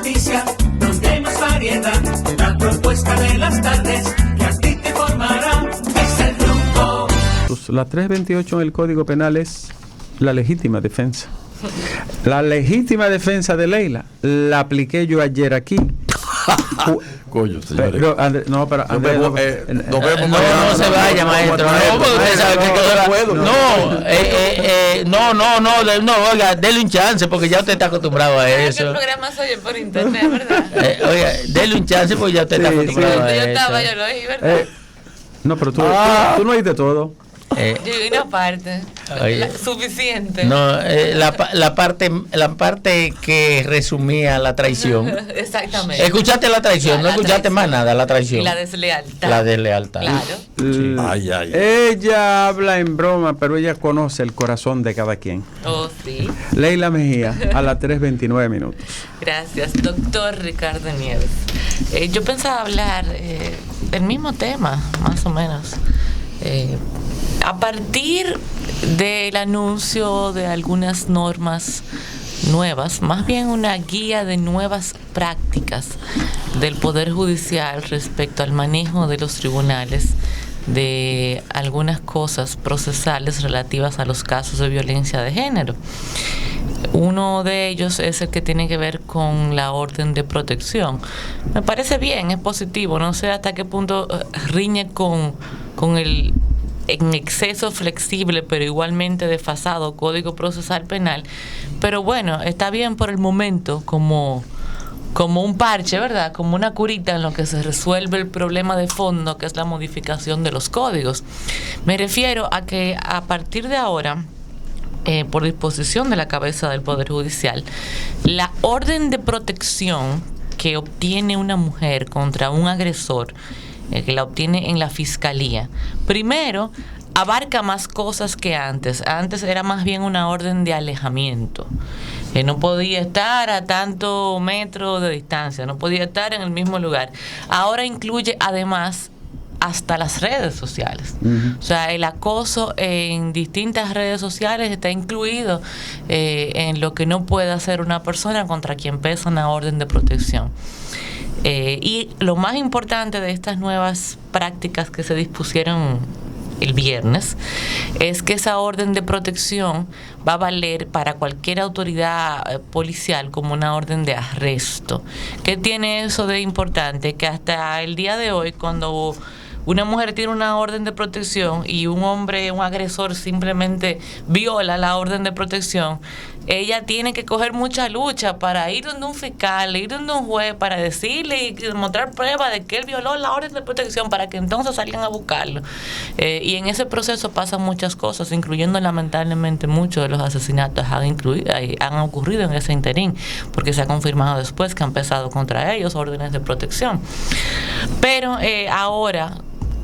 noticia, donde hay más variedad, la propuesta de las tardes, que a ti te informará, es el rumbo. La 328 en el Código Penal es la legítima defensa. La legítima defensa de Leila la apliqué yo ayer aquí. Coño, señores. Pero, no se vaya, maestro. No, oiga, déle un chance porque ya usted está acostumbrado a eso. El programa se oye por internet, ¿verdad? Oiga, déle un chance porque ya usted está acostumbrado a eso. Yo lo oí, ¿verdad? No, pero tú no oíste todo. Yo vi una parte suficiente. No, la parte que resumía la traición. Exactamente. Escuchaste la traición, no escuchaste más nada, la traición. Y la deslealtad. La deslealtad. Claro. Sí. Ella habla en broma, pero ella conoce el corazón de cada quien. Oh, sí. Leila Mejía, a las 3:29 minutos. Gracias, doctor Ricardo Nieves. Yo pensaba hablar del mismo tema, más o menos. A partir del anuncio de algunas normas nuevas, más bien una guía de nuevas prácticas del Poder Judicial respecto al manejo de los tribunales de algunas cosas procesales relativas a los casos de violencia de género. Uno de ellos es el que tiene que ver con la orden de protección. Me parece bien, es positivo, no sé hasta qué punto riñe con el en exceso flexible pero igualmente desfasado Código Procesal Penal, pero bueno, está bien por el momento como un parche, ¿verdad? Como una curita en lo que se resuelve el problema de fondo, que es la modificación de los códigos. Me refiero a que a partir de ahora, por disposición de la cabeza del Poder Judicial, la orden de protección que obtiene una mujer contra un agresor, que la obtiene en la fiscalía, primero abarca más cosas que antes. Antes era más bien una orden de alejamiento, que no podía estar a tanto metro de distancia, no podía estar en el mismo lugar. Ahora incluye además hasta las redes sociales. O sea, el acoso en distintas redes sociales está incluido en lo que no puede hacer una persona contra quien pesa una orden de protección. Y lo más importante de estas nuevas prácticas que se dispusieron el viernes es que esa orden de protección va a valer para cualquier autoridad policial como una orden de arresto. ¿Qué tiene eso de importante? Que hasta el día de hoy, cuando una mujer tiene una orden de protección y un hombre, un agresor, simplemente viola la orden de protección, ella tiene que coger mucha lucha para ir donde un fiscal, ir donde un juez, para decirle y demostrar pruebas de que él violó la orden de protección para que entonces salgan a buscarlo. Y en ese proceso pasan muchas cosas, incluyendo lamentablemente muchos de los asesinatos han ocurrido en ese interín, porque se ha confirmado después que han pesado contra ellos órdenes de protección. Pero ahora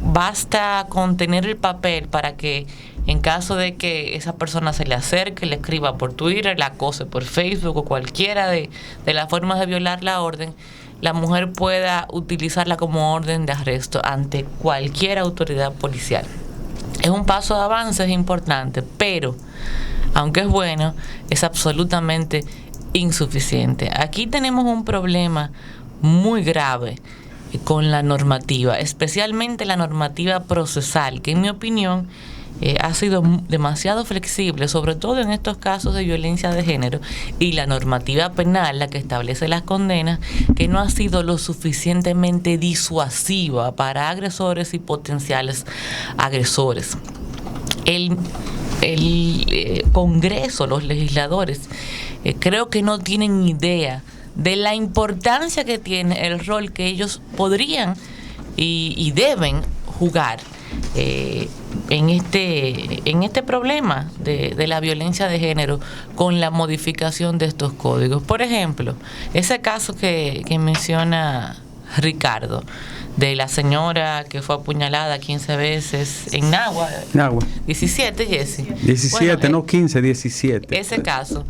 basta con tener el papel para que, en caso de que esa persona se le acerque, le escriba por Twitter, la acose por Facebook o cualquiera de las formas de violar la orden, la mujer pueda utilizarla como orden de arresto ante cualquier autoridad policial. Es un paso de avance, es importante, pero aunque es bueno, es absolutamente insuficiente. Aquí tenemos un problema muy grave con la normativa, especialmente la normativa procesal, que en mi opinión ha sido demasiado flexible, sobre todo en estos casos de violencia de género, y la normativa penal, la que establece las condenas, que no ha sido lo suficientemente disuasiva para agresores y potenciales agresores. El Congreso, los legisladores, creo que no tienen idea de la importancia que tiene el rol que ellos podrían y deben jugar en este problema de la violencia de género con la modificación de estos códigos. Por ejemplo, ese caso que menciona Ricardo, de la señora que fue apuñalada 15 veces en Nagua. 17, Jessy. 17, bueno, no 15, 17. Ese caso,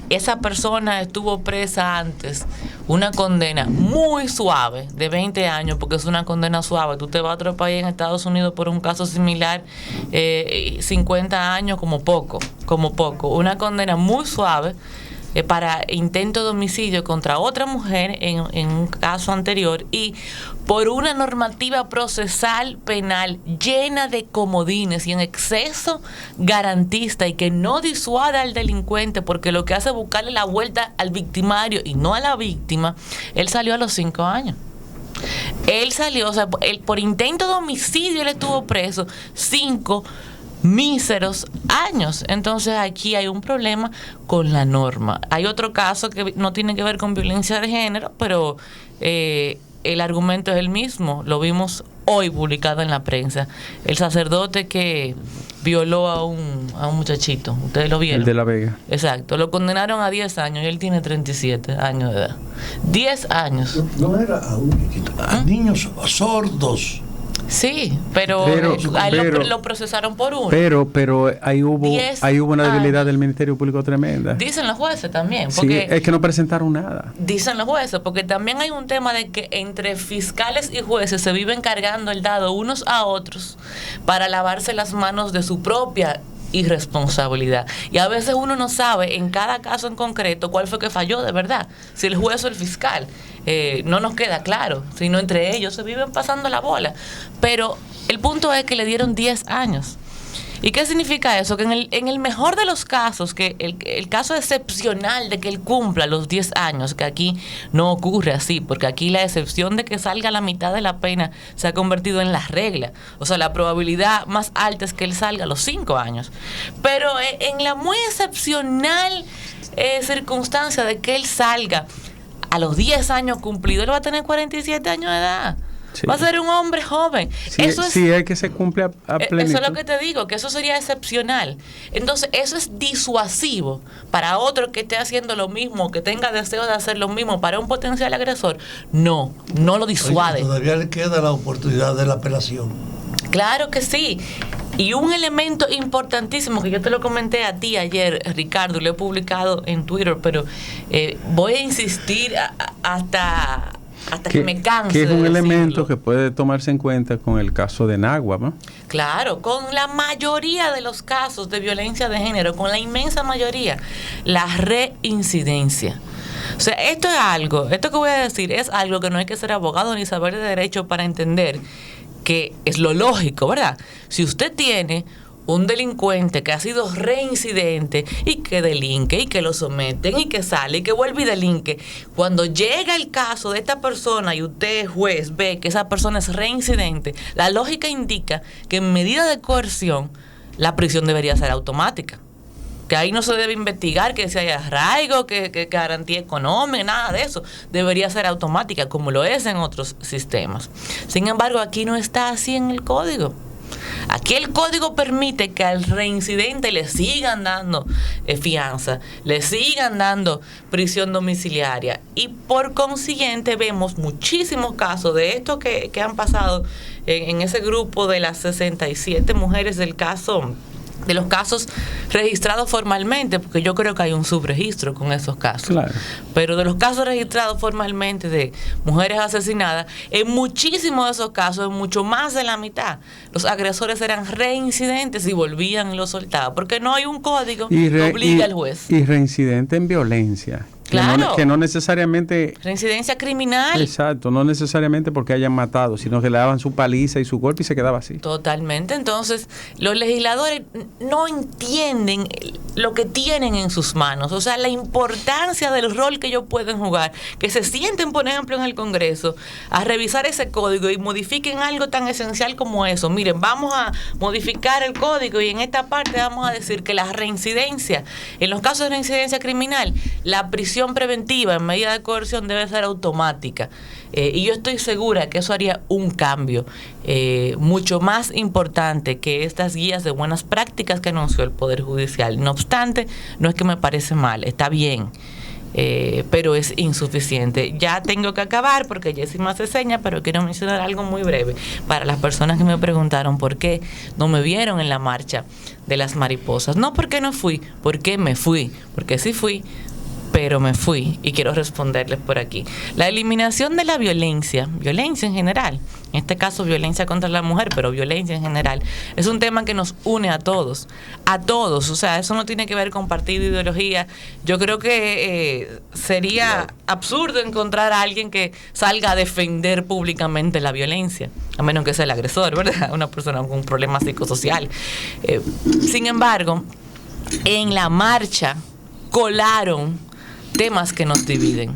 esa persona estuvo presa antes, una condena muy suave de 20 años, porque es una condena suave. Tú te vas a otro país en Estados Unidos por un caso similar, 50 años como poco. Una condena muy suave para intento de homicidio contra otra mujer en un caso anterior, y por una normativa procesal penal llena de comodines y en exceso garantista y que no disuada al delincuente, porque lo que hace es buscarle la vuelta al victimario y no a la víctima, él salió a los 5 años. Él salió, o sea, él, por intento de homicidio él estuvo preso 5 míseros años. Entonces aquí hay un problema con la norma. Hay otro caso que no tiene que ver con violencia de género, pero el argumento es el mismo. Lo vimos hoy publicado en la prensa. El sacerdote que violó a un muchachito. ¿Ustedes lo vieron? El de La Vega. Exacto. Lo condenaron a 10 años y él tiene 37 años de edad. 10 años. No era a un chiquito, a niños sordos. Sí, pero a él lo procesaron por uno. Pero ahí hubo una debilidad del Ministerio Público tremenda. Dicen los jueces también. Porque sí, es que no presentaron nada. Dicen los jueces, porque también hay un tema de que entre fiscales y jueces se viven cargando el dado unos a otros para lavarse las manos de su propia irresponsabilidad. Y a veces uno no sabe en cada caso en concreto cuál fue que falló de verdad, si el juez o el fiscal. No nos queda claro, sino entre ellos se viven pasando la bola. Pero el punto es que le dieron 10 años. ¿Y qué significa eso? Que en el mejor de los casos, que el caso excepcional de que él cumpla los 10 años, que aquí no ocurre así, porque aquí la excepción de que salga la mitad de la pena se ha convertido en la regla. O sea, la probabilidad más alta es que él salga a los 5 años. Pero en la muy excepcional circunstancia de que él salga a los 10 años cumplidos, él va a tener 47 años de edad. Sí. Va a ser un hombre joven. Sí, eso es que se cumple a plenitud. Eso es lo que te digo, que eso sería excepcional. Entonces, eso es disuasivo para otro que esté haciendo lo mismo, que tenga deseo de hacer lo mismo para un potencial agresor. No lo disuade. Oye, todavía le queda la oportunidad de la apelación. Claro que sí. Y un elemento importantísimo que yo te lo comenté a ti ayer, Ricardo, lo he publicado en Twitter, pero voy a insistir hasta que me canse. Que es un elemento decirlo, que puede tomarse en cuenta con el caso de Nagua, ¿no? Claro, con la mayoría de los casos de violencia de género, con la inmensa mayoría, la reincidencia. O sea, esto que voy a decir es algo que no hay que ser abogado ni saber de derecho para entender, que es lo lógico, ¿verdad? Si usted tiene un delincuente que ha sido reincidente y que delinque y que lo someten y que sale y que vuelve y delinque, cuando llega el caso de esta persona y usted, juez, ve que esa persona es reincidente, la lógica indica que en medida de coerción la prisión debería ser automática. Que ahí no se debe investigar que si hay arraigo, que garantía económica, nada de eso. Debería ser automática, como lo es en otros sistemas. Sin embargo, aquí no está así en el código. Aquí el código permite que al reincidente le sigan dando fianza, le sigan dando prisión domiciliaria, y por consiguiente vemos muchísimos casos de estos que han pasado en ese grupo de las 67 mujeres del caso, de los casos registrados formalmente, porque yo creo que hay un subregistro con esos casos. Claro. Pero de los casos registrados formalmente de mujeres asesinadas, en muchísimos de esos casos, en mucho más de la mitad, los agresores eran reincidentes y volvían y los soltaban, porque no hay un código que obligue al juez. Y reincidente en violencia. Claro. Que no necesariamente... Reincidencia criminal. Exacto, no necesariamente porque hayan matado, sino que le daban su paliza y su golpe y se quedaba así. Totalmente. Entonces, los legisladores no entienden lo que tienen en sus manos, o sea, la importancia del rol que ellos pueden jugar, que se sienten, por ejemplo, en el Congreso a revisar ese código y modifiquen algo tan esencial como eso. Miren, vamos a modificar el código y en esta parte vamos a decir que la reincidencia, en los casos de reincidencia criminal, la prisión preventiva en medida de coerción debe ser automática, y yo estoy segura que eso haría un cambio mucho más importante que estas guías de buenas prácticas que anunció el Poder Judicial. No obstante, no es que me parece mal, está bien, pero es insuficiente. Ya tengo que acabar porque Jessy me hace señas, pero quiero mencionar algo muy breve para las personas que me preguntaron por qué no me vieron en la marcha de las mariposas. No porque no fui, porque me fui, porque sí fui, pero me fui y quiero responderles por aquí. La eliminación de la violencia en general, en este caso violencia contra la mujer, pero violencia en general, es un tema que nos une a todos, o sea, eso no tiene que ver con partido, ideología. Yo creo que sería absurdo encontrar a alguien que salga a defender públicamente la violencia, a menos que sea el agresor, ¿verdad? Una persona con un problema psicosocial. Sin embargo, en la marcha colaron temas que nos dividen.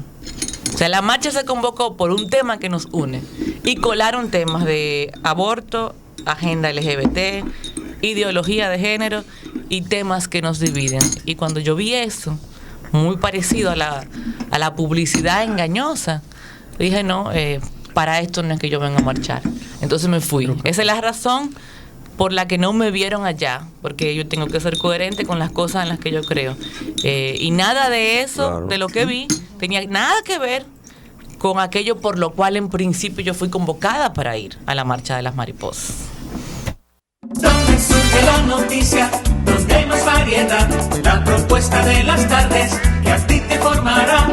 O sea, la marcha se convocó por un tema que nos une y colaron temas de aborto, agenda LGBT, ideología de género y temas que nos dividen. Y cuando yo vi eso, muy parecido a la publicidad engañosa, dije, no, para esto no es que yo venga a marchar. Entonces me fui. Esa es la razón por la que no me vieron allá, porque yo tengo que ser coherente con las cosas en las que yo creo. Y nada de eso, claro, de lo que vi, tenía nada que ver con aquello por lo cual en principio yo fui convocada para ir a la marcha de las mariposas. Donde surge la noticia, donde hay más variedad, la propuesta de las tardes que a ti te formará.